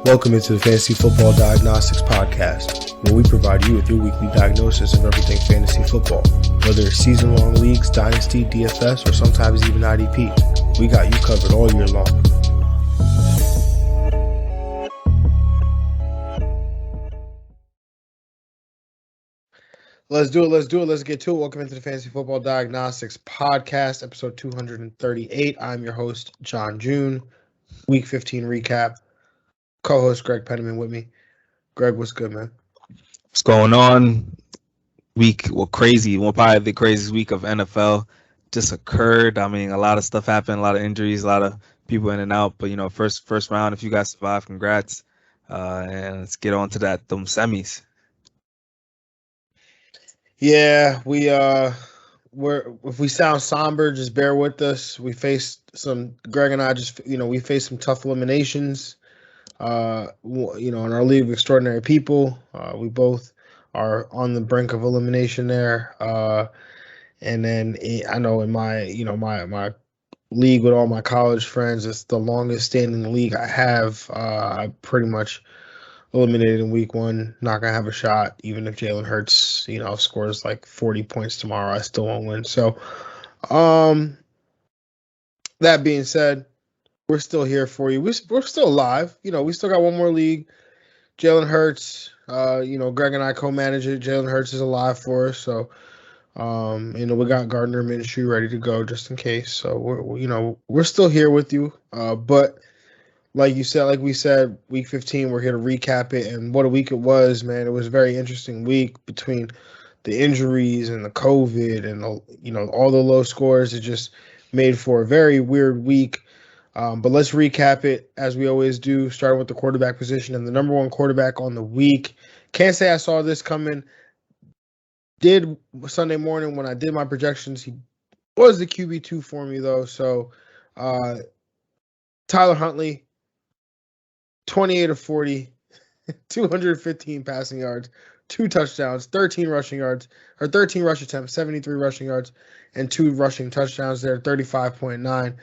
Welcome into the Fantasy Football Diagnostics Podcast, where we provide you with your weekly diagnosis of everything fantasy football. Whether it's season-long leagues, dynasty, DFS, or sometimes even IDP, we got you covered all year long. Let's do it. Let's get to it. Welcome into the Fantasy Football Diagnostics Podcast, episode 238. I'm your host, John June. Week 15 recap. Co-host Greg Penniman with me. Greg, what's good, man? What's going on? Crazy. Probably the craziest week of NFL just occurred. I mean, a lot of stuff happened, a lot of injuries, a lot of people in and out. But, first round, if you guys survive, congrats. And let's get on to them semis. Yeah, if we sound somber, just bear with us. We faced Greg and I we faced some tough eliminations. In our league of extraordinary people, we both are on the brink of elimination there. And then I know in my league with all my college friends, it's the longest standing league I have. I pretty much eliminated in week one. Not gonna have a shot, even if Jalen Hurts, scores like 40 points tomorrow. I still won't win. So, that being said, we're still here for you. We're still alive. We still got one more league. Jalen Hurts, Greg and I co-manage it. Jalen Hurts is alive for us. So, we got Gardner Minshew ready to go just in case. So, we're still here with you. But like we said, week 15, we're here to recap it. And what a week it was, man. It was a very interesting week between the injuries and the COVID and, all the low scores. It just made for a very weird week. But let's recap it as we always do, starting with the quarterback position and the number one quarterback on the week. Can't say I saw this coming. Did Sunday morning when I did my projections, he was the QB2 for me, though. So Tyler Huntley, 28 of 40, 215 passing yards, 2 touchdowns, 13 rushing rush attempts, 73 rushing yards, and 2 rushing touchdowns there, 35.9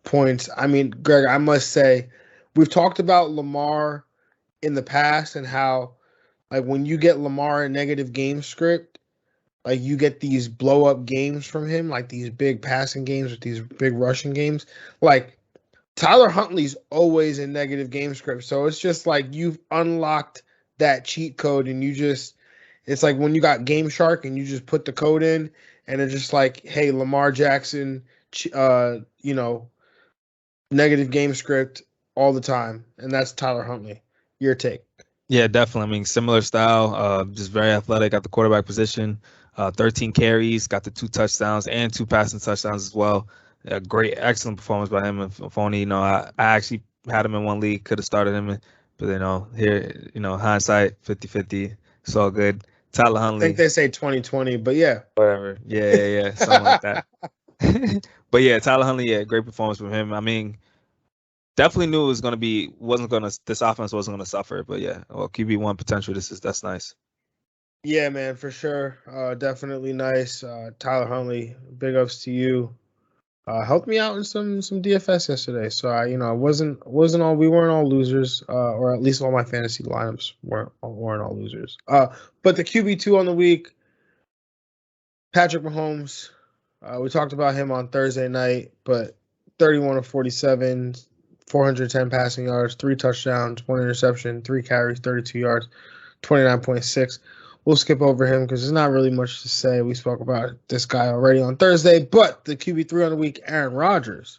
points. I mean, Greg, I must say, we've talked about Lamar in the past and how, like, when you get Lamar a negative game script, like, you get these blow-up games from him, like these big passing games with these big rushing games. Like, Tyler Huntley's always in negative game script, so it's just like you've unlocked that cheat code, and it's like when you got Game Shark and you just put the code in, and it's just like, hey, Lamar Jackson, negative game script all the time, and that's Tyler Huntley. Your take? Yeah, definitely. I mean, similar style, just very athletic at the quarterback position. 13 carries, got the 2 touchdowns and 2 passing touchdowns as well. Excellent performance by him. If only, I actually had him in one league, could have started him, but here, hindsight 50-50, it's all good. Tyler Huntley. I think they say 2020, but yeah, whatever. Yeah, something like that. But yeah, Tyler Huntley, great performance from him. I mean, definitely knew this offense wasn't gonna suffer. But yeah, QB1 potential. That's nice. Yeah, man, for sure. Definitely nice. Tyler Huntley, big ups to you. Helped me out in some DFS yesterday. So we weren't all losers, or at least all my fantasy lineups weren't all losers. But the QB2 on the week, Patrick Mahomes. We talked about him on Thursday night, but 31 of 47, 410 passing yards, 3 touchdowns, 1 interception, 3 carries, 32 yards, 29.6. We'll skip over him because there's not really much to say. We spoke about this guy already on Thursday, but the QB3 on the week, Aaron Rodgers,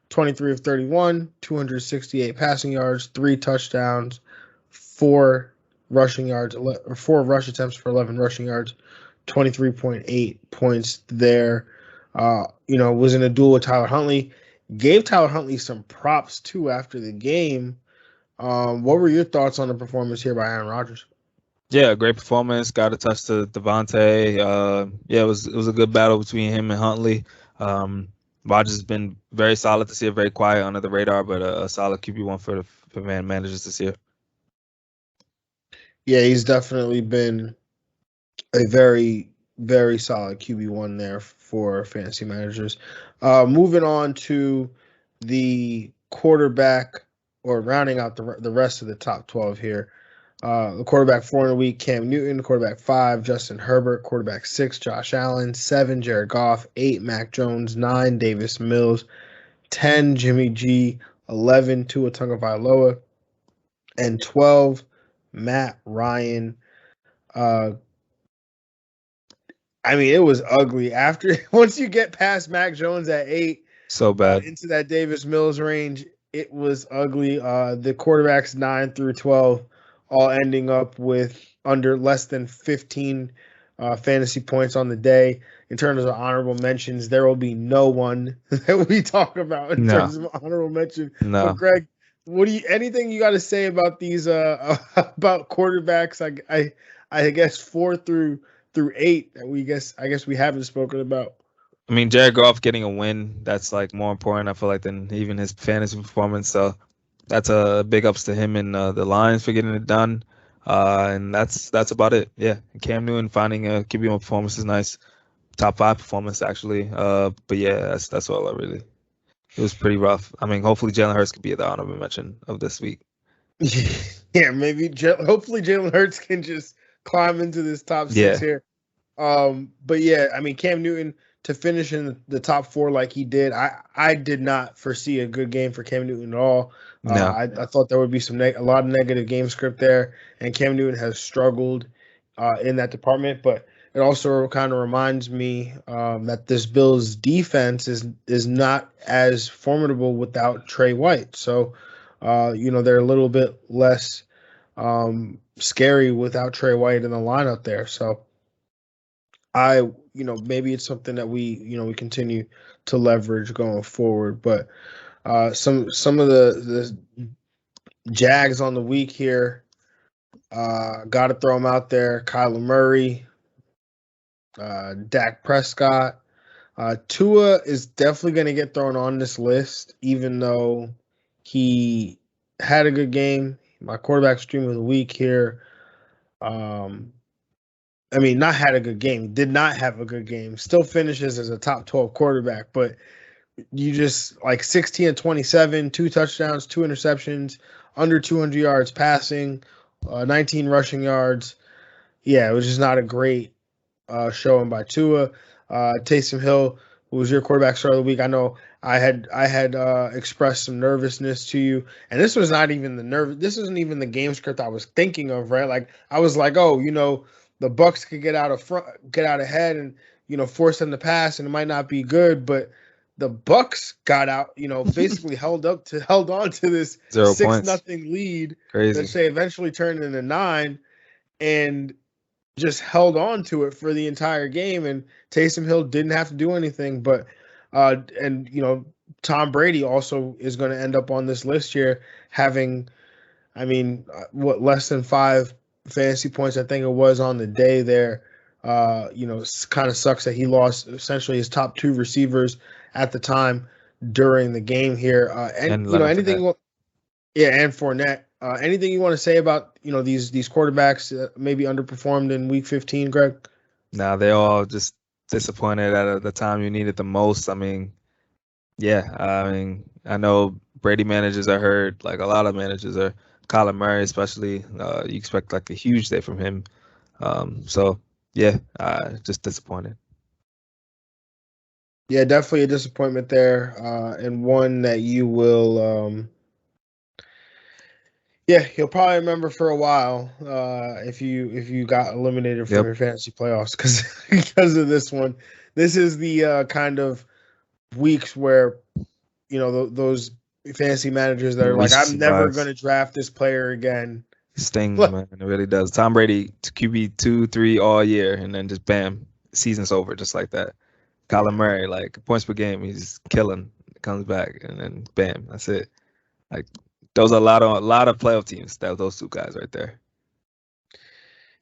23 of 31, 268 passing yards, 3 touchdowns, 4 rush attempts for 11 rushing yards, 23.8 points there. Was in a duel with Tyler Huntley. Gave Tyler Huntley some props too after the game. What were your thoughts on the performance here by Aaron Rodgers? Yeah, great performance. Got a touch to Devontae. It was a good battle between him and Huntley. Rodgers has been very solid this year, very quiet under the radar, but a solid QB1 for managers this year. Yeah, he's definitely been a very, very solid QB1 there for fantasy managers. Moving on to the quarterback or rounding out the rest of the top 12 here. The quarterback 4 in the week, Cam Newton. Quarterback 5, Justin Herbert. Quarterback 6, Josh Allen. 7, Jared Goff. 8, Mac Jones. 9, Davis Mills. 10, Jimmy G. 11, Tua Tagovailoa. And 12, Matt Ryan. I mean, it was ugly. Once you get past Mac Jones at 8, so bad into that Davis Mills range, it was ugly. The quarterbacks 9 through 12 all ending up with under less than 15 fantasy points on the day. In terms of honorable mentions, there will be no one that we talk about in terms of honorable mention. No. But Greg, anything you got to say about these about quarterbacks? I guess 4 through 8 that I guess we haven't spoken about. I mean, Jared Goff getting a win, that's like more important, I feel like, than even his fantasy performance. So that's a big ups to him and the Lions for getting it done. And that's about it. Yeah. Cam Newton finding a QB1 performance is nice. Top 5 performance, actually. But yeah, that's all I really. It was pretty rough. I mean, hopefully Jalen Hurts could be the honorable mention of this week. Yeah, maybe. Hopefully Jalen Hurts can just climb into this top 6 here. But yeah, I mean, Cam Newton to finish in the top 4 like he did, I did not foresee a good game for Cam Newton at all. No. I thought there would be a lot of negative game script there, and Cam Newton has struggled in that department. But it also kind of reminds me that this Bills defense is not as formidable without Trey White. So, they're a little bit less scary without Trey White in the lineup there. So maybe it's something that we continue to leverage going forward. But some of the Jags on the week here, got to throw them out there. Kyler Murray, Dak Prescott. Tua is definitely going to get thrown on this list, even though he had a good game. My quarterback stream of the week here. I mean, not had a good game. Did not have a good game. Still finishes as a top 12 quarterback, but you just like 16 and 27, 2 touchdowns, 2 interceptions, under 200 yards passing, 19 rushing yards. Yeah, it was just not a great showing by Tua. Taysom Hill, who was your quarterback start of the week. I know I had expressed some nervousness to you, and this was not even this isn't even the game script I was thinking of, right? Like I was like, oh, the Bucs could get out ahead and force them to pass, and it might not be good, but the Bucs got out, basically held on to this 6-0 lead. Crazy. That they eventually turned into 9, and just held on to it for the entire game. And Taysom Hill didn't have to do anything, but Tom Brady also is going to end up on this list here, having, less than 5 fantasy points, I think it was, on the day there. It kind of sucks that he lost essentially his top 2 receivers at the time during the game here. And anything, and Fournette. Anything you want to say about these quarterbacks that maybe underperformed in Week 15, Greg? Nah, they all just disappointed at the time you needed the most. I mean, I know Brady managers are hurt, like a lot of managers are. Kyler Murray, especially, you expect like a huge day from him. Just disappointed. Yeah, definitely a disappointment there, and one that you will, you'll probably remember for a while if you got eliminated from your fantasy playoffs because of this one. This is the kind of weeks where those fantasy managers that are like, I'm never going to draft this player again. Stings, man. It really does. Tom Brady, QB 2, 3 all year, and then just bam, season's over just like that. Kyler Murray, like points per game, he's killing. Comes back, and then bam, that's it. Like those are a lot of playoff teams. Those 2 guys right there.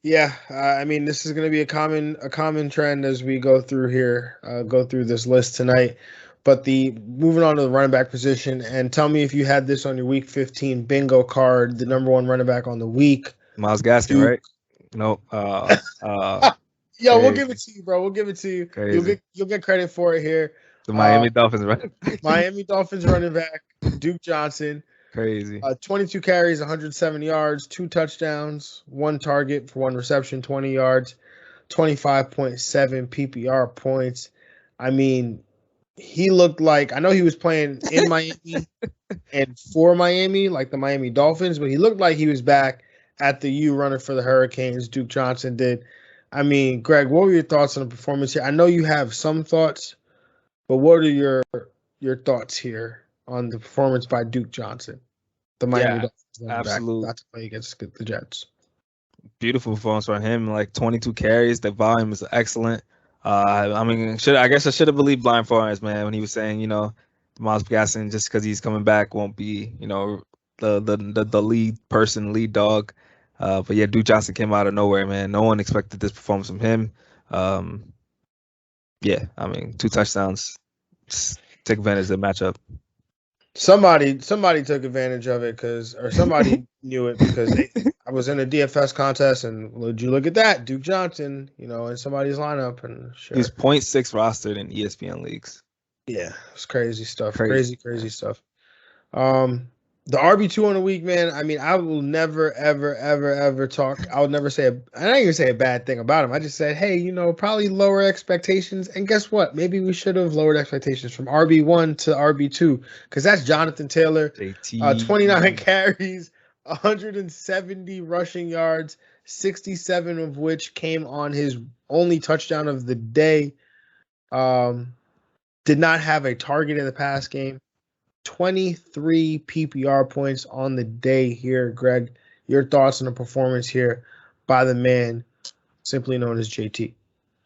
Yeah, this is going to be a common trend as we go through here, go through this list tonight. But moving on to the running back position, and tell me if you had this on your Week 15 bingo card, the number 1 running back on the week. Myles Gaskin, right? Nope. Yo, we'll give it to you, bro. We'll give it to you. Crazy. You'll get credit for it here. The Miami Dolphins running back. Miami Dolphins running back, Duke Johnson. Crazy. 22 carries, 107 yards, 2 touchdowns, 1 target for 1 reception, 20 yards, 25.7 PPR points. I mean, he looked like, I know he was playing in Miami and for Miami, like the Miami Dolphins, but he looked like he was back at the U running for the Hurricanes. Duke Johnson did. I mean, Greg, what were your thoughts on the performance here? I know you have some thoughts, but what are your thoughts here on the performance by Duke Johnson, the Miami Dolphins running back, not to play against the Jets? Beautiful performance from him. Like 22 carries, the volume is excellent. I mean, I guess I should have believed Blind Forest, man, when he was saying, Miles Gaskin, just because he's coming back, won't be, the lead dog. But yeah, Duke Johnson came out of nowhere, man. No one expected this performance from him. Yeah, I mean, 2 touchdowns. Just take advantage of the matchup. Somebody took advantage of it or somebody knew it because I was in a DFS contest and would you look at that, Duke Johnson, in somebody's lineup, and sure. He's 0.6 rostered in ESPN leagues. Yeah, it's crazy stuff. Crazy stuff. The RB2 on the week, man. I mean, I will never, ever talk. I would never say I didn't even say a bad thing about him. I just said, hey, probably lower expectations. And guess what? Maybe we should have lowered expectations from RB1 to RB2 because that's Jonathan Taylor. 29 carries, 170 rushing yards, 67 of which came on his only touchdown of the day. Did not have a target in the pass game. 23 PPR points on the day here, Greg. Your thoughts on the performance here by the man simply known as JT?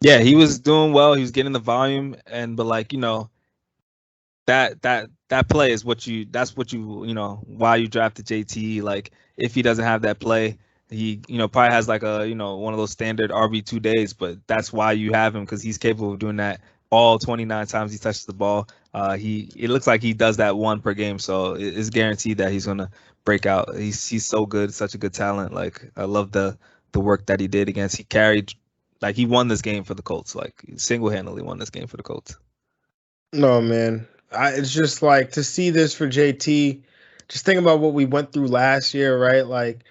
Yeah, he was doing well. He was getting the volume, but that play is why you drafted JT. Like, if he doesn't have that play, he probably has like a one of those standard RB2 days, but that's why you have him, because he's capable of doing that all 29 times he touches the ball. It looks like he does that 1 per game, so it's guaranteed that he's gonna break out. He's so good, such a good talent. Like, I love the work that he did against. He carried, like, he won this game for the Colts. Like, single-handedly won this game for the Colts. No, man, it's just like to see this for JT. Just think about what we went through last year, right? Like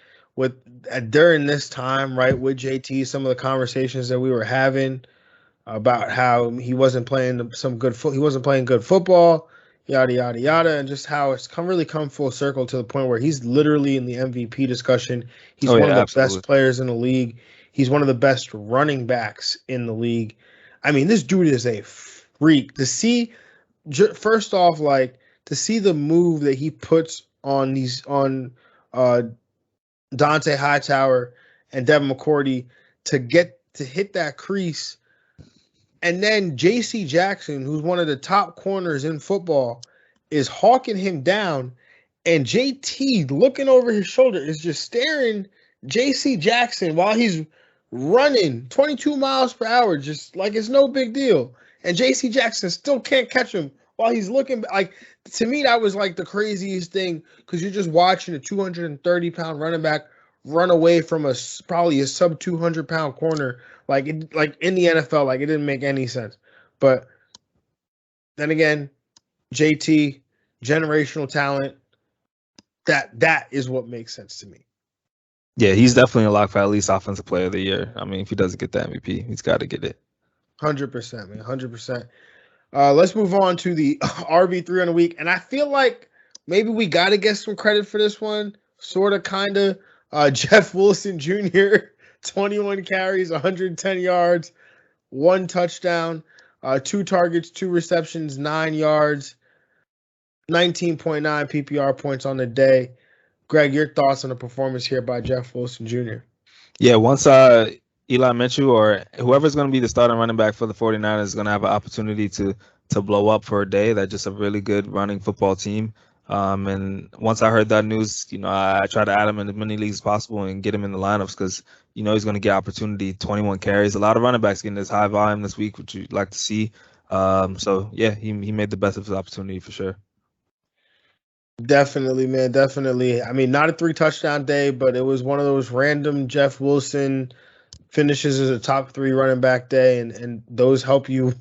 during this time, right, with JT, some of the conversations that we were having about how he wasn't playing he wasn't playing good football, yada yada yada, and just how it's really come full circle to the point where he's literally in the MVP discussion. He's one of the best players in the league. He's one of the best running backs in the league. I mean, this dude is a freak. To see, first off, like to see the move that he puts on Dante Hightower and Devin McCourty to hit that crease. And then J.C. Jackson, who's one of the top corners in football, is hawking him down. And JT, looking over his shoulder, is just staring J.C. Jackson while he's running 22 miles per hour, just like it's no big deal. And J.C. Jackson still can't catch him while he's looking. Like, to me, that was like the craziest thing, because you're just watching a 230-pound running back run away from probably a sub 200-pound corner. Like in the NFL, like it didn't make any sense. But then again, JT, generational talent, that is what makes sense to me. Yeah, he's definitely a lock for at least Offensive Player of the Year. I mean, if he doesn't get the MVP, he's got to get it. 100%, man, 100%. Let's move on to the RB3 on the week. And I feel like maybe we got to get some credit for this one, sort of, kind of. Jeff Wilson Jr., 21 carries, 110 yards, 1 touchdown, 2 targets, 2 receptions, 9 yards, 19.9 PPR points on the day. Greg, your thoughts on the performance here by Jeff Wilson Jr.? Yeah, once Eli Mitchell or whoever's going to be the starting running back for the 49ers is going to have an opportunity to blow up for a day. That's just a really good running football team. And once I heard that news, I tried to add him in as many leagues as possible and get him in the lineups, because he's going to get opportunity. 21 carries, a lot of running backs getting this high volume this week, which you'd like to see. So yeah, he made the best of his opportunity for sure. Definitely, man, definitely. I mean, not a 3 touchdown day, but it was one of those random Jeff Wilson finishes as a top 3 running back day, and those help you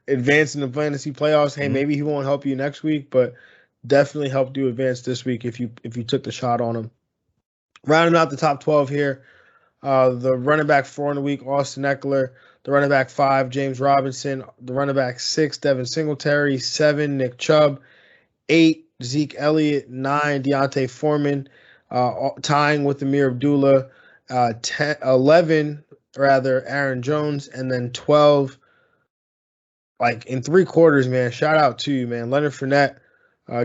advance in the fantasy playoffs. Hey, maybe he won't help you next week, but definitely helped you advance this week if you took the shot on him. Rounding out the top 12 here, the running back 4 in the week, Austin Eckler. The running back 5, James Robinson. The running back 6, Devin Singletary. 7, Nick Chubb. 8, Zeke Elliott. 9, Deontay Foreman, tying with Amir Abdullah. 11, Aaron Jones. And then 12, like in 3 quarters, man. Shout out to you, man. Leonard Fournette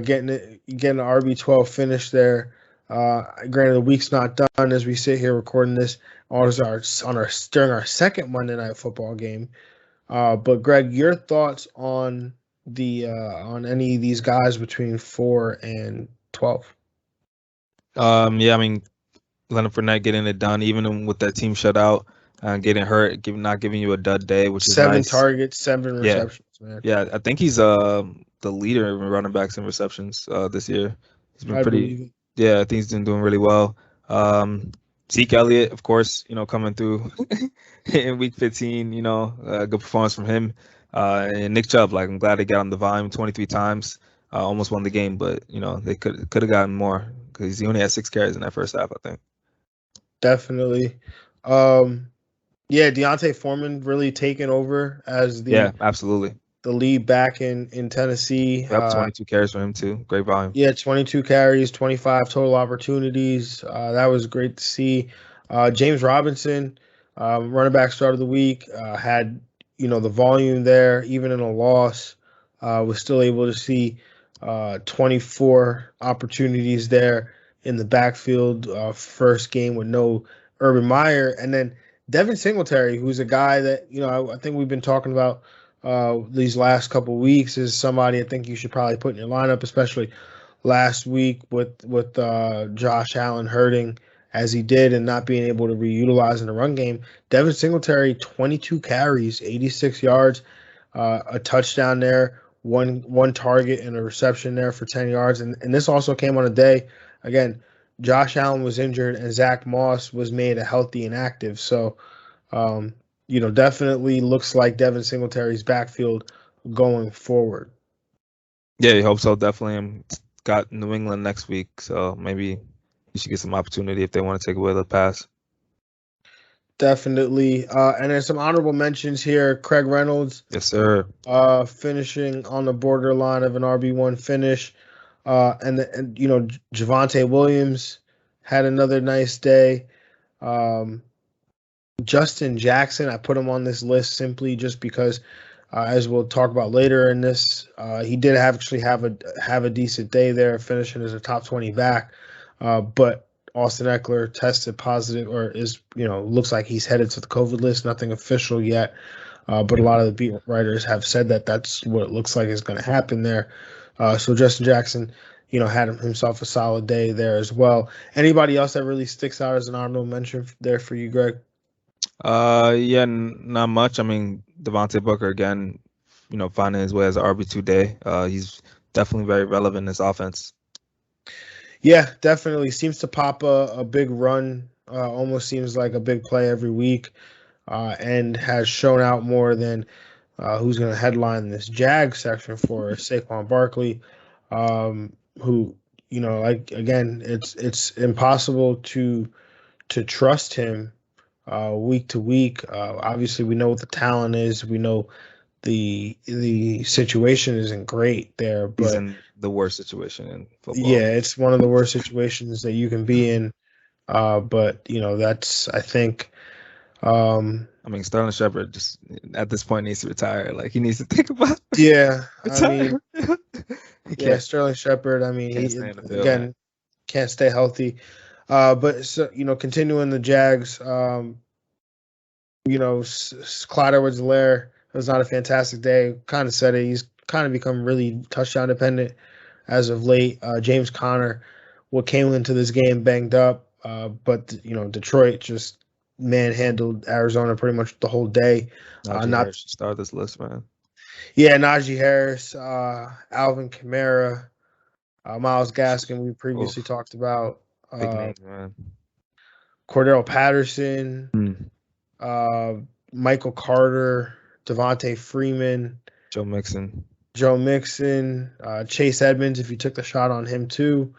getting an RB12 finish there. Granted, the week's not done as we sit here recording this during our second Monday Night Football game. But Greg, your thoughts on on any of these guys between 4 and 12? Yeah, I mean, Leonard Fournette getting it done, even with that team shutout, getting hurt, not giving you a dud day, which is 7 nice. targets, 7 receptions, man. Yeah, I think he's the leader in running backs and receptions this year. He's been pretty. Yeah, I think he's been doing really well. Zeke Elliott, of course, coming through in week 15, good performance from him. And Nick Chubb, I'm glad they got him the volume 23 times, almost won the game, but they could have gotten more because he only had 6 carries in that first half, I think. Definitely. Yeah, Deontay Foreman really taking over as absolutely the lead back in Tennessee. 22 carries for him too. Great volume. Yeah, 22 carries, 25 total opportunities. That was great to see. James Robinson, running back start of the week, had the volume there, even in a loss. Was still able to see 24 opportunities there in the backfield. First game with no Urban Meyer, and then Devin Singletary, who's a guy that I think we've been talking about these last couple weeks, is somebody I think you should probably put in your lineup, especially last week with Josh Allen hurting as he did and not being able to reutilize in the run game. Devin Singletary, 22 carries, 86 yards, a touchdown there, one target and a reception there for 10 yards. And this also came on a day, again, Josh Allen was injured and Zach Moss was made a healthy and active. So, definitely looks like Devin Singletary's backfield going forward. Yeah, you hope so. Definitely. Got New England next week, so maybe you should get some opportunity if they want to take away the pass. Definitely. And there's some honorable mentions here. Craig Reynolds. Yes, sir. Finishing on the borderline of an RB1 finish. And Javonte Williams had another nice day. Justin Jackson, I put him on this list simply just because, as we'll talk about later in this, he did actually have a decent day there, finishing as a top 20 back. But Austin Eckler tested positive, or looks like he's headed to the COVID list. Nothing official yet, but a lot of the beat writers have said that that's what it looks like is going to happen there. So Justin Jackson, had himself a solid day there as well. Anybody else that really sticks out as an honorable mention there for you, Greg? Yeah, not much. I mean, Devontae Booker again, finding his way as an RB2 day. He's definitely very relevant in this offense. Yeah, definitely seems to pop a big run. Almost seems like a big play every week, and has shown out more than who's going to headline this Jag section for Saquon Barkley, who again, it's impossible to trust him week to week. Obviously, we know what the talent is. We know the situation isn't great there, but he's in the worst situation in football. Yeah, it's one of the worst situations that you can be in. But that's, I think. I mean, Sterling Shepard just at this point needs to retire. Like, he needs to think about. Yeah, retire. Sterling Shepard. I mean, he can't stay healthy. But so, continuing the Jags. Clyde Edwards-Helaire was not a fantastic day. Kind of said it. He's kind of become really touchdown dependent as of late. James Conner, what came into this game banged up, but Detroit just manhandled Arizona pretty much the whole day. Harris should start this list, man. Yeah, Najee Harris, Alvin Kamara, Myles Gaskin, we previously talked about. Big name, man. Cordell Patterson, Michael Carter, Devontae Freeman, Joe Mixon. Joe Mixon, Chase Edmonds, if you took the shot on him too.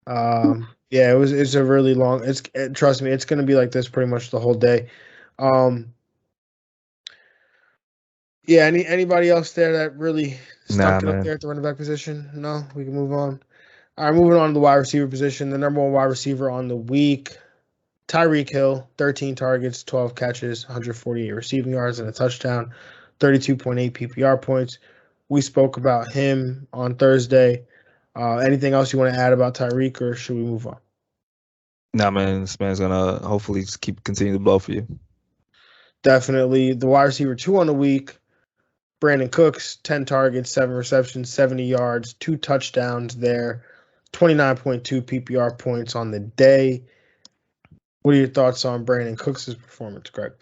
Yeah, it's a really long. Trust me, it's going to be like this pretty much the whole day. Yeah, anybody else there that really stunk it up there at the running back position? No, we can move on. All right, moving on to the wide receiver position. The number one wide receiver on the week, Tyreke Hill, 13 targets, 12 catches, 148 receiving yards, and a touchdown, 32.8 PPR points. We spoke about him on Thursday. Anything else you want to add about Tyreke, or should we move on? Nah, man, this man's gonna hopefully continue to blow for you. Definitely. The wide receiver 2 on the week, Brandon Cooks, 10 targets, 7 receptions, 70 yards, 2 touchdowns there, 29.2 PPR points on the day. What are your thoughts on Brandon Cooks' performance, Greg?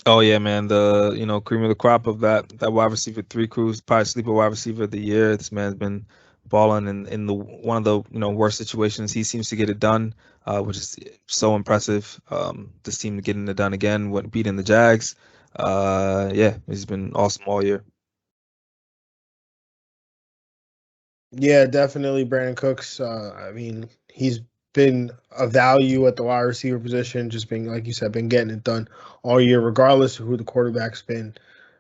Oh yeah, man. The cream of the crop of that wide receiver 3 crew, probably sleeper wide receiver of the year. This man's been balling in the one of the worst situations. He seems to get it done, which is so impressive. This team getting it done again, beating the Jags. Yeah, he's been awesome all year. Yeah, definitely Brandon Cooks. I mean, he's been a value at the wide receiver position, just being, like you said, been getting it done all year, regardless of who the quarterback's been.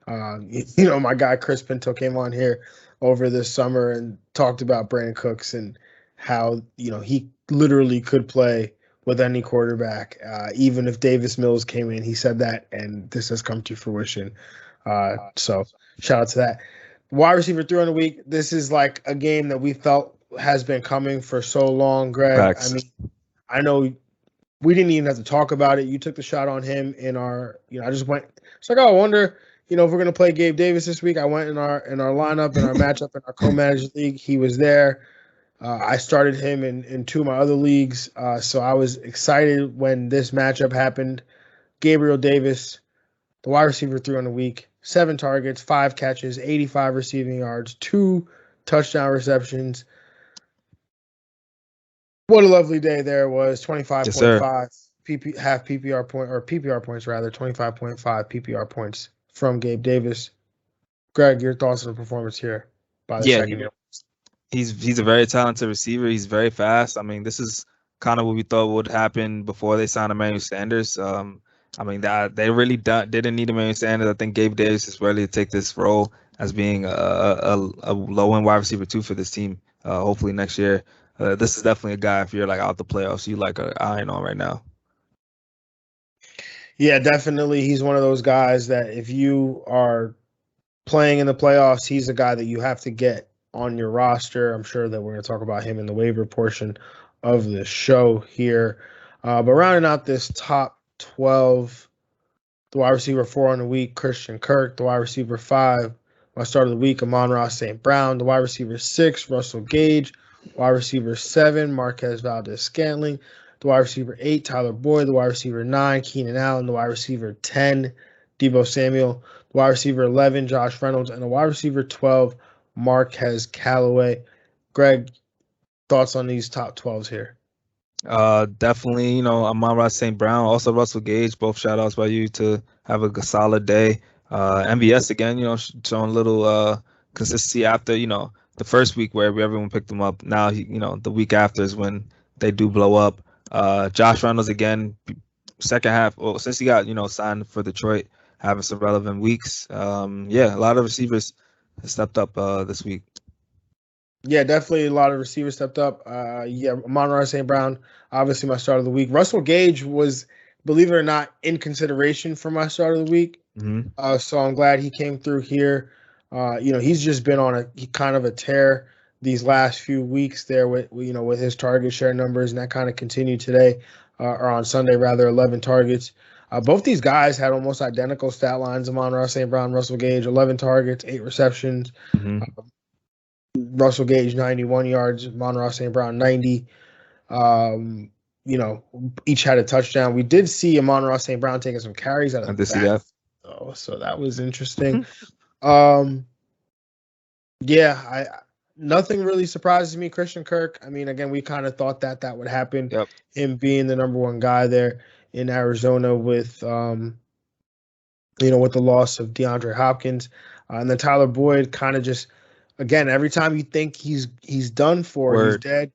My guy Chris Pinto came on here over this summer and talked about Brandon Cooks and how, he literally could play with any quarterback. Even if Davis Mills came in, he said that, and this has come to fruition. So shout out to that. Wide receiver 3 on the week. This is like a game that we felt has been coming for so long, Greg. Facts. I mean, I know we didn't even have to talk about it. You took the shot on him in our, I just went. It's like, I wonder, if we're gonna play Gabe Davis this week. I went in our lineup, in our matchup, in our co-managed league. He was there. I started him in 2 of my other leagues, so I was excited when this matchup happened. Gabriel Davis, the wide receiver 3 on the week, 7 targets, 5 catches, 85 receiving yards, 2 touchdown receptions. What a lovely day there was. 25.5 half PPR point, or PPR points rather, 25.5 PPR points from Gabe Davis. Greg, your thoughts on the performance here by the second year? He's a very talented receiver. He's very fast. I mean, this is kind of what we thought would happen before they signed Emmanuel Sanders. I mean, they really didn't need Emmanuel Sanders. I think Gabe Davis is ready to take this role as being a low-end wide receiver 2 for this team. Hopefully next year. This is definitely a guy, if you're like out the playoffs, you like an eyeing on right now. Yeah, definitely. He's one of those guys that if you are playing in the playoffs, he's a guy that you have to get on your roster. I'm sure that we're going to talk about him in the waiver portion of the show here. But rounding out this top 12, the wide receiver 4 on the week, Christian Kirk. The wide receiver 5, my start of the week, Amon-Ra St. Brown. The wide receiver 6, Russell Gage. Wide receiver 7, Marquez Valdez-Scantling. The wide receiver 8, Tyler Boyd. The wide receiver 9, Keenan Allen. The wide receiver 10, Deebo Samuel. The wide receiver 11, Josh Reynolds. And the wide receiver 12, Marquez Callaway. Greg, thoughts on these top 12s here? Definitely, Amon-Ra St. Brown, also Russell Gage, both shout outs by you to have a solid day. MVS again, showing a little consistency after, the first week where everyone picked him up. Now, the week after is when they do blow up. Josh Reynolds again, second half, well, since he got, signed for Detroit, having some relevant weeks. Yeah, a lot of receivers stepped up this week. Yeah, definitely a lot of receivers stepped up. Amon-Ra St. Brown, obviously my start of the week. Russell Gage was, believe it or not, in consideration for my start of the week. Mm-hmm. So I'm glad he came through here. He's just been on a tear these last few weeks there with his target share numbers, and that kind of continued today, or on Sunday rather, 11 targets. Both these guys had almost identical stat lines. Amon-Ra St. Brown, Russell Gage, 11 targets, 8 receptions. Mm-hmm. Russell Gage, 91 yards. Amon-Ra St. Brown, 90. Each had a touchdown. We did see Amon-Ra St. Brown taking some carries out of the back. So that was interesting. Nothing really surprises me. Christian Kirk, I mean, again, we kind of thought that would happen. Yep. Him being the number 1 guy there in Arizona with, with the loss of DeAndre Hopkins. And then Tyler Boyd kind of just again, every time you think he's done for, he's Word. dead.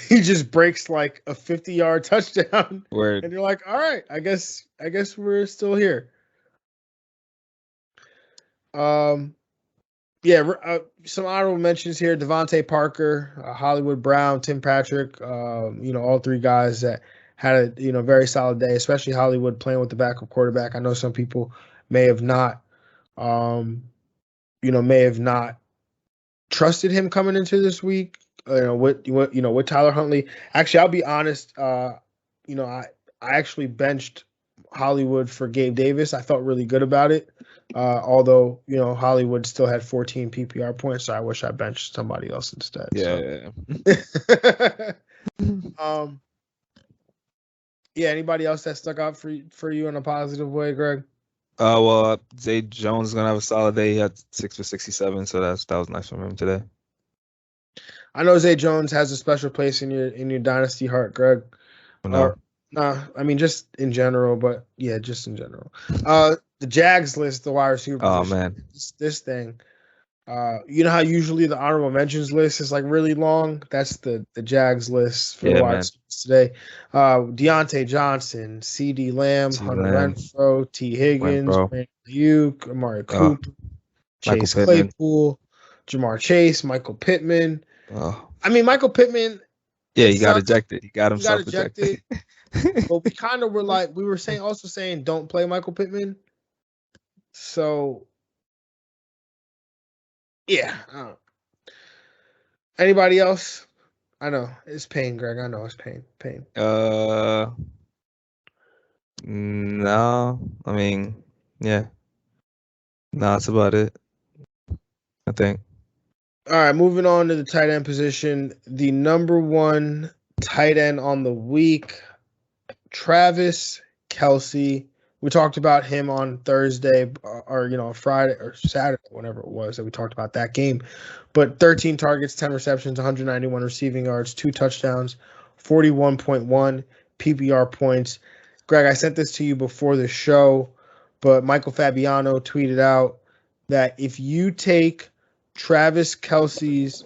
He just breaks like a 50-yard touchdown, Word. and you're like, all right, I guess we're still here. Yeah, some honorable mentions here: Devontae Parker, Hollywood Brown, Tim Patrick. All three guys that had a very solid day, especially Hollywood playing with the backup quarterback. I know some people may have not, trusted him coming into this week. With Tyler Huntley. Actually, I'll be honest. I actually benched Hollywood for Gabe Davis. I felt really good about it. Although, Hollywood still had 14 PPR points, so I wish I benched somebody else instead. Yeah. Anybody else that stuck out for you in a positive way, Greg? Well, Zay Jones is gonna have a solid day. He had 6 for 67, so that was nice from him today. I know Zay Jones has a special place in your dynasty heart, Greg. No. I mean, just in general, but yeah, just in general. The Jags list, the wide receiver position. Oh man, this thing. You know how usually the honorable mentions list is like really long? That's the Jags list for the wide receivers today. Deontay Johnson, CD Lamb, Hunter Renfrow, T. Higgins, Brandon Ayuk, Amari Cooper, Chase Claypool, Jamar Chase, Michael Pittman. Oh. I mean, Michael Pittman. Yeah, he got ejected. He got himself ejected. But we kind of were like, we were saying don't play Michael Pittman. So, yeah. Anybody else? I know it's pain, Greg. I know it's pain. No. I mean, yeah. No, that's about it, I think. All right, moving on to the tight end position. The number one tight end on the week, Travis Kelce. We talked about him on Thursday or Friday or Saturday, whenever it was that we talked about that game. But 13 targets, 10 receptions, 191 receiving yards, 2 touchdowns, 41.1 PPR points. Greg, I sent this to you before the show, but Michael Fabiano tweeted out that if you take Travis Kelce's,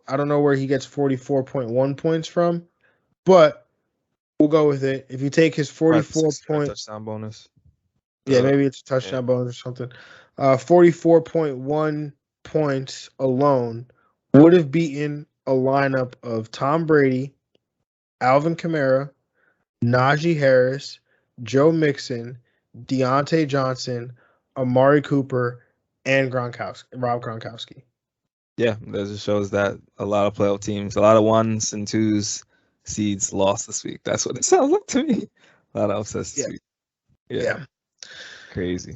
I don't know where he gets 44.1 points from, but we'll go with it. If you take his 44 point touchdown bonus. Yeah, maybe it's a touchdown bonus or something. 44.1 points alone would have beaten a lineup of Tom Brady, Alvin Kamara, Najee Harris, Joe Mixon, Deontay Johnson, Amari Cooper, and Rob Gronkowski. Yeah, that just shows that a lot of playoff teams, a lot of 1s and 2s seeds lost this week. That's what it sounds like to me. A lot of upsets this week. Yeah. Crazy.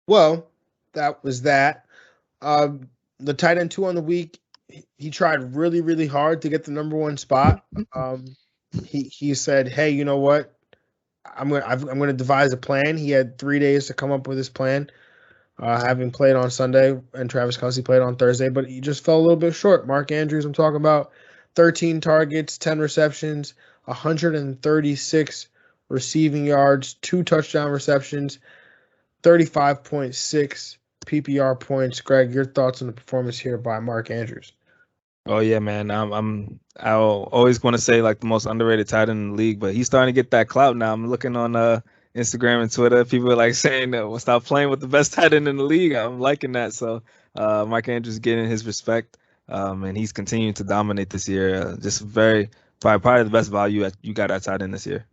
Well, that was that. The tight end 2 on the week, he tried really, really hard to get the number 1 spot. He said, "Hey, you know what? I'm gonna devise a plan." He had 3 days to come up with his plan. Having played on Sunday and Travis Kelce played on Thursday, but he just fell a little bit short. Mark Andrews, I'm talking about, 13 targets, 10 receptions, 136 receiving yards, 2 touchdown receptions, 35.6 PPR points. Greg, your thoughts on the performance here by Mark Andrews? Oh yeah, man. I'll always want to say like the most underrated tight end in the league, but he's starting to get that clout now. I'm looking on Instagram and Twitter. People are like saying, "Well, stop playing with the best tight end in the league." I'm liking that. So Mark Andrews is getting his respect, and he's continuing to dominate this year. Just probably the best value you got at tight end this year.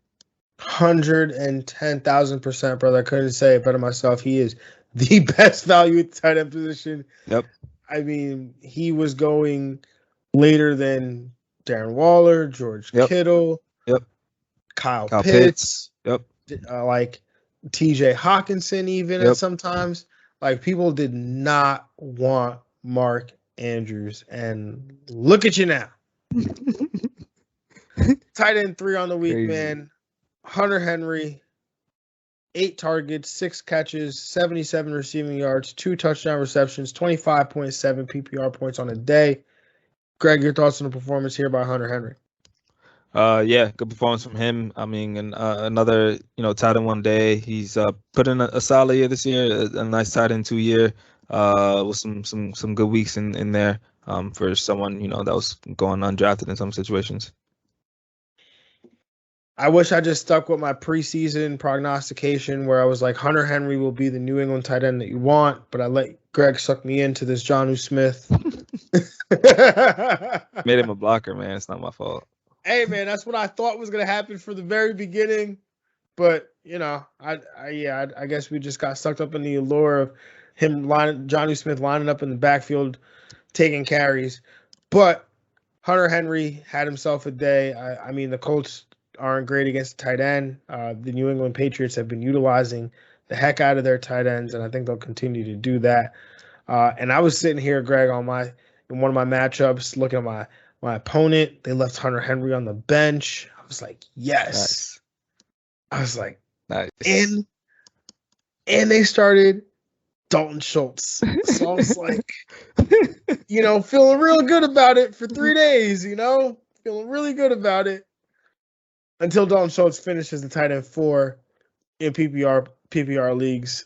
110,000%, brother. I couldn't say it better myself. He is the best value at the tight end position. Yep. I mean, he was going later than Darren Waller, George Kittle, Kyle Pitts. Yep. Like TJ Hawkinson even at sometimes. Like, people did not want Mark Andrews, and look at you now. Tight end 3 on the week, crazy. Man. Hunter Henry, 8 targets, 6 catches, 77 receiving yards, 2 touchdown receptions, 25.7 PPR points on a day. Greg, your thoughts on the performance here by Hunter Henry? Yeah, good performance from him. I mean, and another tight end 1 day. He's put in a solid year this year, a nice tight end 2 year. with some good weeks in there for someone, that was going undrafted in some situations. I wish I just stuck with my preseason prognostication where I was like, Hunter Henry will be the New England tight end that you want, but I let Greg suck me into this Jonnu Smith. Made him a blocker, man. It's not my fault. Hey, man, that's what I thought was going to happen for the very beginning. But, I guess we just got sucked up in the allure of him Jonnu Smith lining up in the backfield, taking carries. But Hunter Henry had himself a day. I mean, the Colts aren't great against the tight end. The New England Patriots have been utilizing the heck out of their tight ends, and I think they'll continue to do that. And I was sitting here, Greg, in one of my matchups, looking at my opponent. They left Hunter Henry on the bench. I was like, yes. Nice. I was like, nice. And they started Dalton Schultz. So I was like, feeling real good about it for 3 days, feeling really good about it. Until Dalton Schultz finishes the tight end 4 in PPR leagues.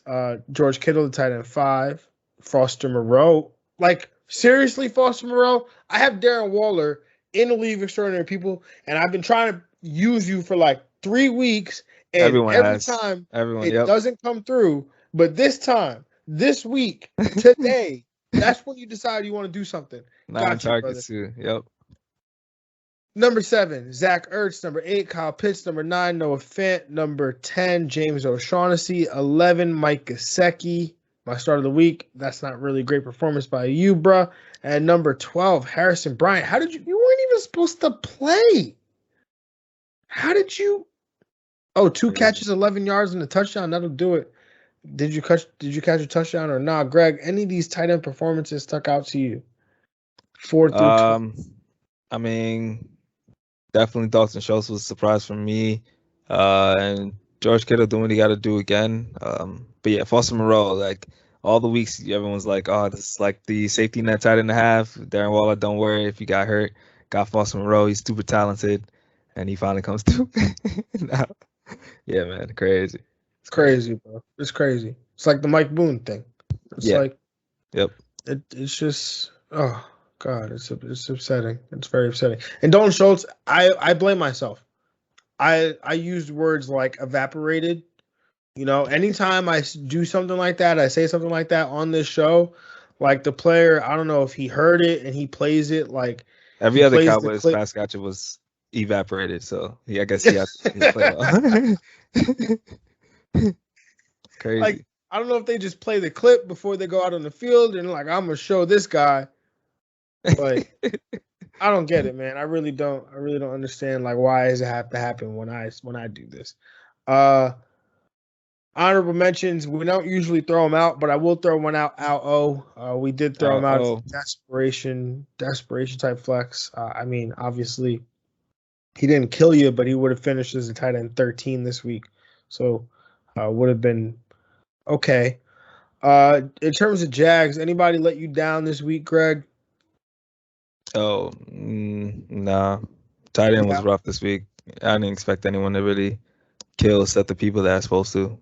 George Kittle, the tight end 5. Foster Moreau. Like, seriously, Foster Moreau? I have Darren Waller in the League of Extraordinary People, and I've been trying to use you for like 3 weeks, and every time it doesn't come through. But this time, this week, today, that's when you decide you want to do something. 9 targets too. Yep. Number 7, Zach Ertz. Number 8, Kyle Pitts. Number 9, Noah Fant. Number 10, James O'Shaughnessy. 11, Mike Gesicki. My start of the week. That's not really a great performance by you, bruh. And number 12, Harrison Bryant. How did you weren't even supposed to play. How did you? Oh, 2 catches, 11 yards, and a touchdown. That'll do it. Did you catch a touchdown or not, Greg? Any of these tight end performances stuck out to you? 4 through 12. I mean, definitely Dalton Schultz was a surprise for me. And George Kittle doing what he got to do again. But yeah, Foster Moreau, like all the weeks, everyone's like, oh, this is like the safety net tight end to have. Darren Waller, don't worry if you got hurt. Got Foster Moreau. He's super talented. And he finally comes through. Yeah, man, crazy. It's crazy, bro. It's crazy. It's like the Mike Boone thing. It's like, yep. It's just, oh God, it's upsetting. It's very upsetting. And Dalton Schultz, I blame myself. I used words like evaporated. Anytime I do something like that, I say something like that on this show, like the player, I don't know if he heard it and he plays it like every other Cowboys pass catcher was evaporated. So I guess he has to play well. Crazy. Like, I don't know if they just play the clip before they go out on the field and like, I'm gonna show this guy. But I don't get it, man. I really don't understand like why does it have to happen when I do this. Honorable mentions, we don't usually throw them out, but I will throw one out. We did throw him out as desperation type flex. I mean, obviously, he didn't kill you, but he would have finished as a tight end 13 this week, so would have been okay. In terms of Jags, anybody let you down this week, Greg? Oh, nah. Tight end was rough this week. I didn't expect anyone to really kill except the people that are supposed to.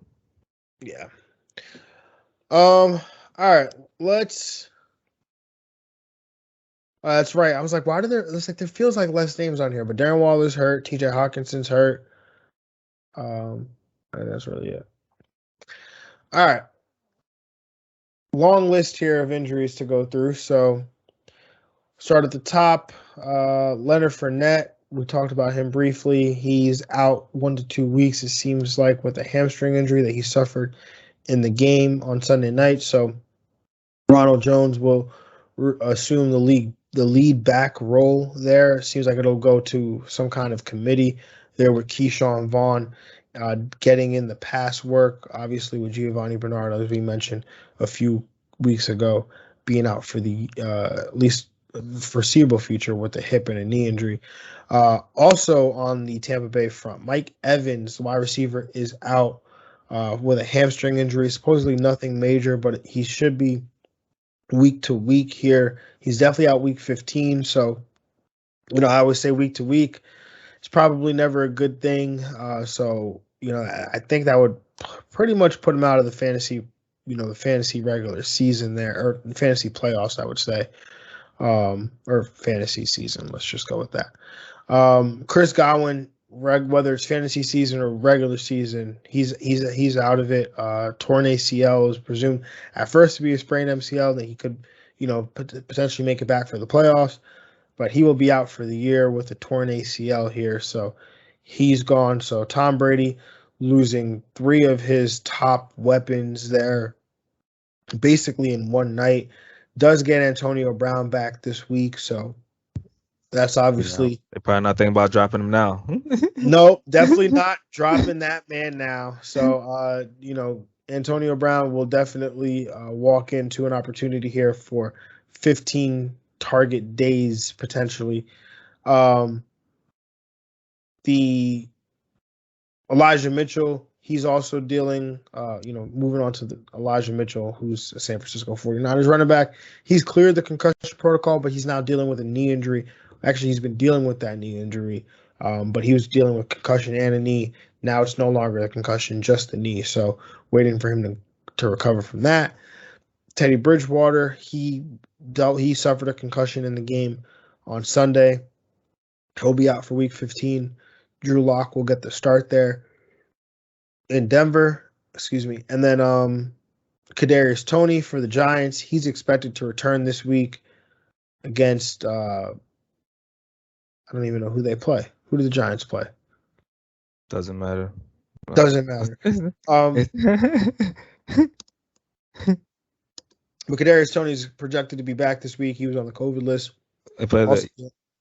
Yeah. All right. Let's. That's right. I was like, why do there? It's like there feels like less names on here, but Darren Waller's hurt. T.J. Hawkinson's hurt. That's really it. All right. Long list here of injuries to go through. So, start at the top. Leonard Fournette. We talked about him briefly. He's out 1 to 2 weeks, it seems like, with a hamstring injury that he suffered in the game on Sunday night. So Ronald Jones will assume the lead back role there. It seems like it'll go to some kind of committee there with Keyshawn Vaughn getting in the pass work, obviously with Giovanni Bernard, as we mentioned a few weeks ago, being out for the at least foreseeable future with a hip and a knee injury. Also on the Tampa Bay front, Mike Evans, the wide receiver, is out with a hamstring injury. Supposedly nothing major, but he should be week to week here. He's definitely out week 15. So, I always say week to week. It's probably never a good thing. So, I think that would pretty much put him out of the fantasy the fantasy regular season there, or fantasy playoffs, I would say, or fantasy season. Let's just go with that. Chris Godwin, whether it's fantasy season or regular season, he's out of it. Torn ACL is presumed at first to be a sprained MCL, that he could, potentially make it back for the playoffs, but he will be out for the year with a torn ACL here, so he's gone. So Tom Brady losing 3 of his top weapons there, basically in one night. Does get Antonio Brown back this week, so that's obviously they're probably not thinking about dropping him now. Nope, definitely not dropping that man now. So Antonio Brown will definitely walk into an opportunity here for 15 target days potentially. The Elijah Mitchell, he's also dealing, moving on to the Elijah Mitchell, who's a San Francisco 49ers running back. He's cleared the concussion protocol, but he's now dealing with a knee injury. Actually, he's been dealing with that knee injury, but he was dealing with concussion and a knee. Now it's no longer a concussion, just the knee. So waiting for him to recover from that. Teddy Bridgewater, he suffered a concussion in the game on Sunday. He'll be out for week 15. Drew Lock will get the start there in Denver. And then Kadarius Toney for the Giants. He's expected to return this week against I don't even know who they play. Who do the Giants play? Doesn't matter. Doesn't matter. But Kadarius Toney's projected to be back this week. He was on the COVID list. They play the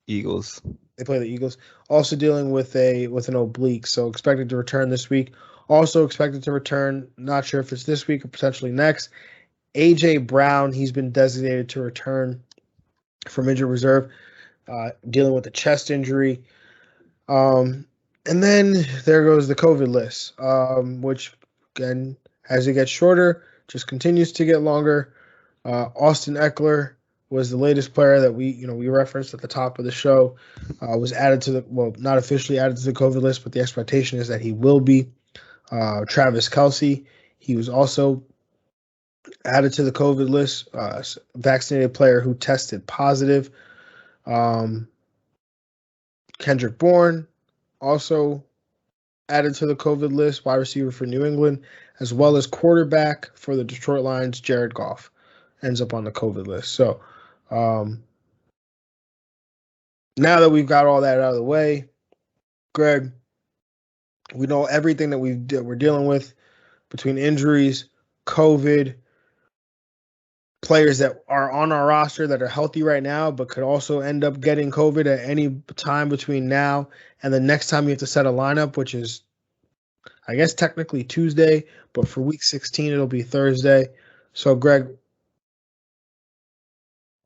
Eagles. They play the Eagles. Also dealing with an oblique, so expected to return this week. Also expected to return, not sure if it's this week or potentially next. A.J. Brown, he's been designated to return from injured reserve, dealing with a chest injury. And then there goes the COVID list, which, again, as it gets shorter, just continues to get longer. Austin Eckler was the latest player that we referenced at the top of the show, was added to not officially added to the COVID list, but the expectation is that he will be. Travis Kelce, he was also added to the COVID list, vaccinated player who tested positive. Kendrick Bourne, also added to the COVID list, wide receiver for New England, as well as quarterback for the Detroit Lions, Jared Goff, ends up on the COVID list. So now that we've got all that out of the way, Greg, we know everything that we're dealing with between injuries, COVID, players that are on our roster that are healthy right now but could also end up getting COVID at any time between now and the next time you have to set a lineup, which is, I guess, technically Tuesday, but for week 16 it'll be Thursday. So, Greg,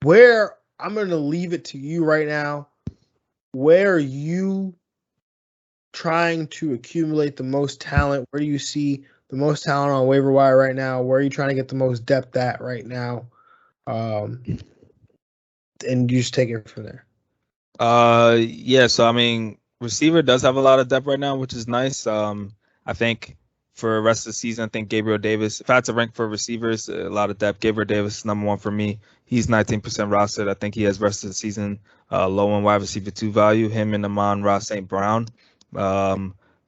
I'm going to leave it to you right now. Where are you trying to accumulate the most talent? Where do you see the most talent on waiver wire right now? Where are you trying to get the most depth at right now? And you just take it from there. So receiver does have a lot of depth right now, which is nice. I think for the rest of the season, I think Gabriel Davis, if I had to rank for receivers, a lot of depth. Gabriel Davis is number 1 for me. He's 19% rostered. I think he has rest of the season low on wide receiver 2 value. Him and Amon-Ra St. Brown.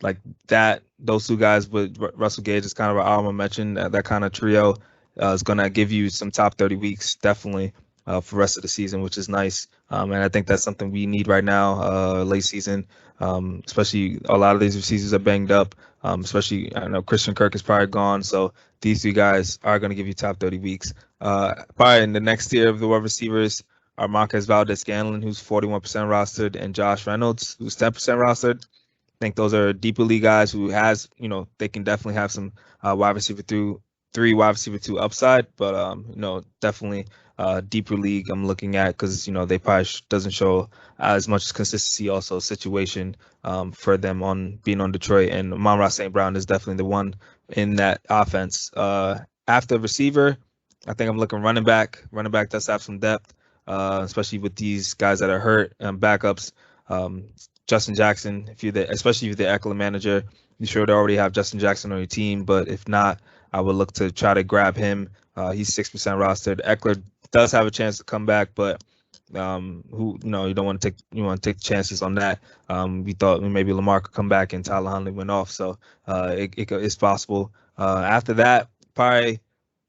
Like that, those two guys with Russell Gage is kind of an alma mention. That kind of trio is going to give you some top 30 weeks, definitely, for the rest of the season, which is nice. And I think that's something we need right now, late season, especially a lot of these receivers are banged up, especially, I know Christian Kirk is probably gone. So these 3 guys are going to give you top 30 weeks. Probably in the next tier of the wide receivers are Marquez Valdez-Scantling, who's 41% rostered, and Josh Reynolds, who's 10% rostered. I think those are deeper league guys who they can definitely have some wide receiver 3, wide receiver 2 upside, but definitely deeper league I'm looking at because they probably doesn't show as much consistency. Also, situation for them on being on Detroit, and Amon-Ra St. Brown is definitely the one in that offense. After receiver, I think I'm looking running back. Running back does have some depth, especially with these guys that are hurt and backups. Justin Jackson, especially if you're the Eckler manager, you sure to already have Justin Jackson on your team. But if not, I would look to try to grab him. He's 6% rostered. Eckler does have a chance to come back, but you don't want to take chances on that. We thought maybe Lamar could come back and Tyler Huntley went off, so it's possible. After that, probably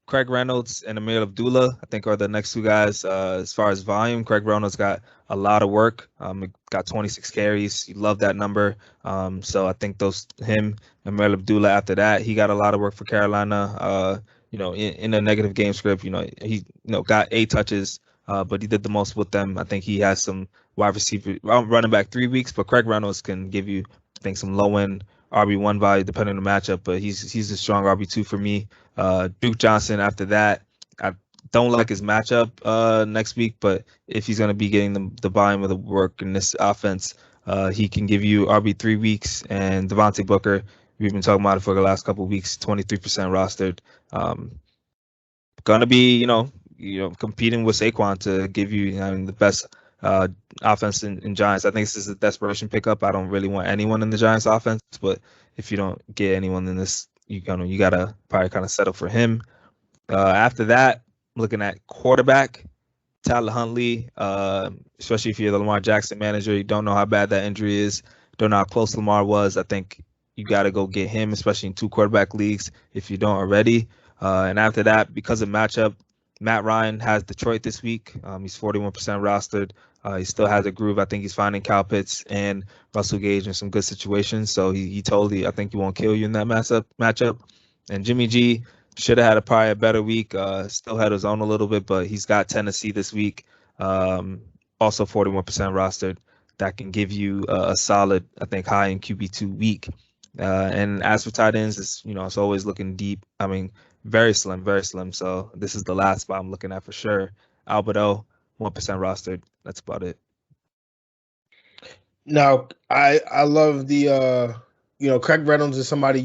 Craig Reynolds and Amir Abdullah, I think, are the next two guys. As far as volume, Craig Reynolds got a lot of work. Got 26 carries. You love that number. So I think him and Amir Abdullah after that, he got a lot of work for Carolina. In a negative game script, he got 8 touches, but he did the most with them. I think he has some wide receiver running back 3 weeks, but Craig Reynolds can give you, I think, some low end RB1 value depending on the matchup, but he's a strong RB2 for me. Duke Johnson after that, I don't like his matchup next week, but if he's going to be getting the volume of the work in this offense, he can give you RB3 weeks. And Devontae Booker, we've been talking about it for the last couple of weeks, 23% rostered. Gonna be competing with Saquon to give you the best offense in Giants. I think this is a desperation pickup. I don't really want anyone in the Giants offense, but if you don't get anyone in this, you gotta probably kind of settle for him. After that, looking at quarterback, Tyler Huntley, especially if you're the Lamar Jackson manager, you don't know how bad that injury is, don't know how close Lamar was. I think you got to go get him, especially in 2 quarterback leagues if you don't already. And after that, because of matchup, Matt Ryan has Detroit this week. He's 41% rostered. He still has a groove. I think he's finding Kyle Pitts and Russell Gage in some good situations. So he totally, I think he won't kill you in that matchup. And Jimmy G should have had probably a better week. Still had his own a little bit, but he's got Tennessee this week. Also 41% rostered. That can give you a solid, I think, high in QB2 week. And as for tight ends, it's always looking deep. I mean, very slim, very slim. So this is the last spot I'm looking at for sure. Alberto, 1% rostered. That's about it. Now, I love the Craig Reynolds is somebody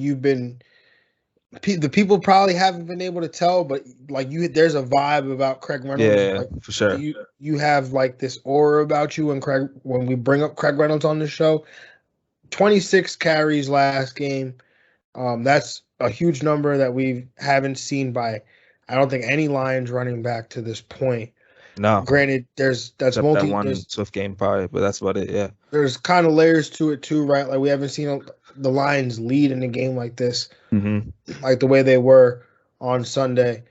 the people probably haven't been able to tell, but like there's a vibe about Craig Reynolds. Yeah, like, for sure. You have like this aura about you when we bring up Craig Reynolds on the show. 26 carries last game. That's a huge number that we haven't seen by, I don't think, any Lions running back to this point. No. Granted, that's that one Swift game probably, but that's about it. Yeah. There's kind of layers to it too, right? Like we haven't seen the Lions lead in a game like this, like the way they were on Sunday.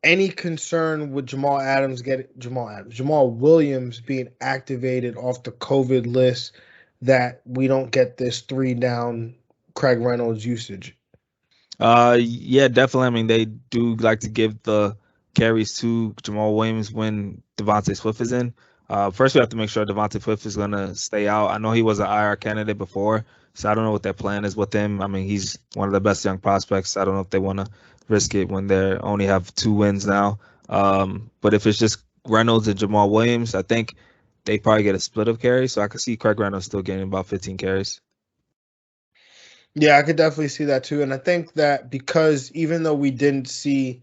Any concern with Jamal Williams being activated off the COVID list, that we don't get this 3-down Craig Reynolds usage? Yeah, definitely. I mean, they do like to give the carries to Jamal Williams when Devontae Swift is in. First, we have to make sure Devontae Swift is going to stay out. I know he was an IR candidate before, so I don't know what their plan is with him. I mean, he's one of the best young prospects. I don't know if they want to risk it when they only have 2 wins now. But if it's just Reynolds and Jamal Williams, I think they probably get a split of carries. So I could see Craig Reynolds still getting about 15 carries. Yeah, I could definitely see that too. And I think that because even though we didn't see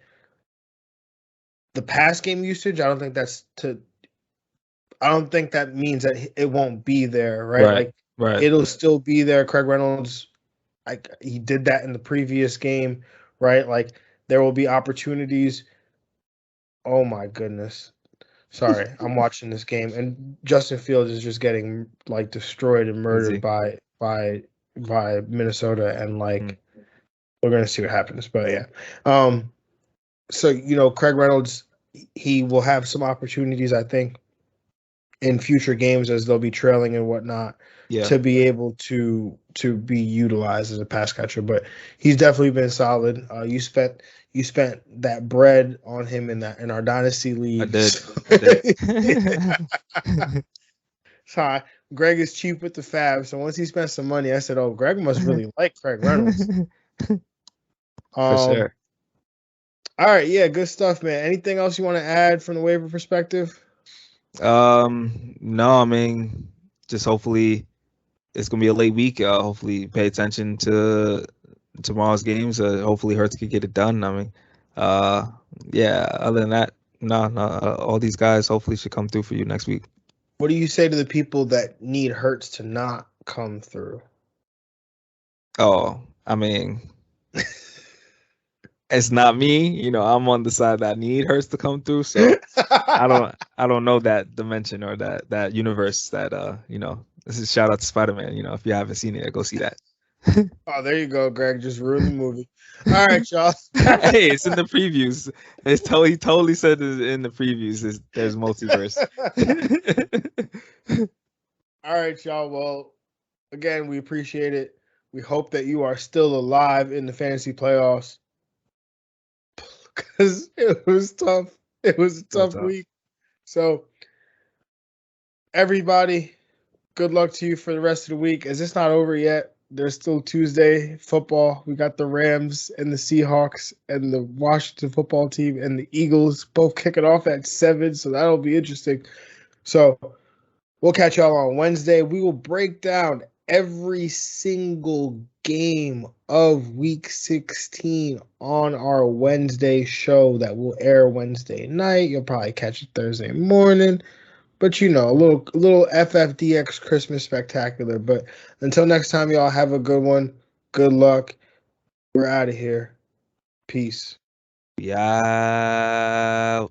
the pass game usage, I don't think that means that it won't be there, right? Right. It'll still be there. Craig Reynolds, he did that in the previous game, right? Like there will be opportunities. Oh my goodness. Sorry, I'm watching this game and Justin Fields is just getting like destroyed and murdered by Minnesota, and like we're gonna see what happens. But yeah. So Craig Reynolds, he will have some opportunities, I think, in future games as they'll be trailing and whatnot, to be able to be utilized as a pass catcher. But he's definitely been solid. You spent that bread on him in our dynasty league. I did. So Greg is cheap with the fab. So once he spent some money, I said, "Oh, Greg must really like Craig Reynolds." For sure. All right, yeah, good stuff, man. Anything else you want to add from the waiver perspective? No, I mean, just hopefully it's gonna be a late week. Hopefully pay attention to tomorrow's games. Hopefully Hurts can get it done. I mean, yeah. Other than that, no. All these guys hopefully should come through for you next week. What do you say to the people that need Hurts to not come through? Oh, I mean, It's not me. You know, I'm on the side that need Hurts to come through. So I don't know that dimension or that universe that you know, this is shout out to Spider-Man. You know, if you haven't seen it, go see that. Oh, there you go, Greg. Just ruined the movie. All right, y'all. Hey, it's in the previews. He totally said in the previews there's multiverse. All right, y'all. Well, again, we appreciate it. We hope that you are still alive in the fantasy playoffs because it was tough. It was a tough week. So, everybody, good luck to you for the rest of the week. As it's not over yet, there's still Tuesday football. We got the Rams and the Seahawks and the Washington football team and the Eagles both kicking off at 7, so that'll be interesting. So we'll catch y'all on Wednesday. We will break down every single game of Week 16 on our Wednesday show that will air Wednesday night. You'll probably catch it Thursday morning. But you know, a little FFDX Christmas spectacular. But until next time, y'all have a good one. Good luck. We're out of here. Peace. Yeah.